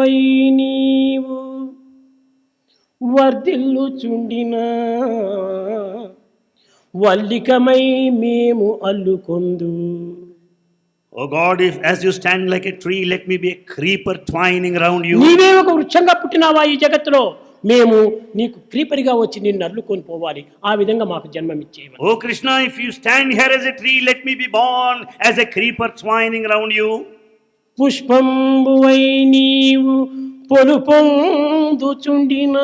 పుష్పంబువై నీవు వర్ధిల్లుచుండిన వల్లికమై మేము అల్లుకొందు. Oh God, if as you stand like a tree, let me be a creeper twining around you. నీవే ఒక వృక్షంగా పుట్టినావా ఈ జగత్తులో, మేము నీకు క్రీపరిగా వచ్చి నిన్ను అల్లుకొని పోవాలి. ఆ విధంగా మాకు జన్మమిచ్చేయమని. Oh Krishna, if you stand here as a tree, let me be born as a creeper twining around you. పుష్పంబువై నీవు పొలుపొందుచుండిన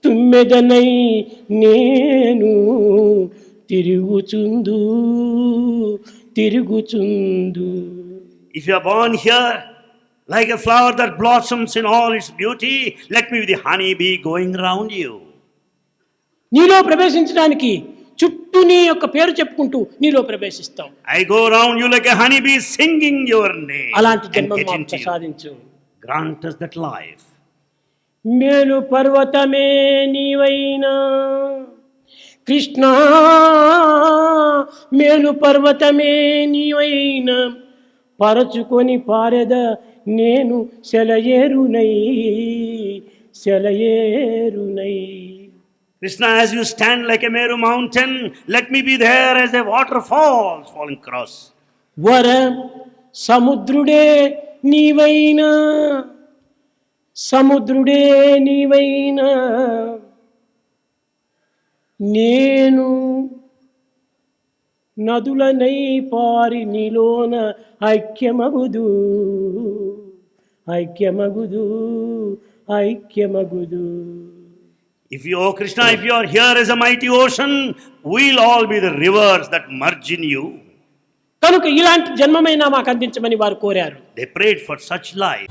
తుమ్మెదనై నేను తిరుగుచుందు. If you are born here like a flower that blossoms in all its beauty, let me be the honey bee going around you. నీలో ప్రవేశించడానికి చుట్టూ నీ యొక్క పేరు చెప్పుకుంటూ నీలో ప్రవేశిస్తాం. I go around you like a honey bee singing your name. అలాంటి జన్మం మాకు ప్రసాదించు. Grant us that life. మేలు పర్వతమే నీవైనా కృష్ణ, మేలు పర్వతమే నీవైనా పరచుకొని పారెద నేను సెలయేరునై. Krishna, as you stand like a Meru mountain, let me be there as a waterfall falling across. వర సముద్రుడే నీవైనా నేను నదులనై పారి నీలోన ఐక్యమగుదు. If you, oh Krishna, if you are here as a mighty ocean, we'll all be the rivers that merge in you. కనుక ఇలాంటి జన్మమైనా మాకు అందించమని వారు కోరారు. They prayed for such life.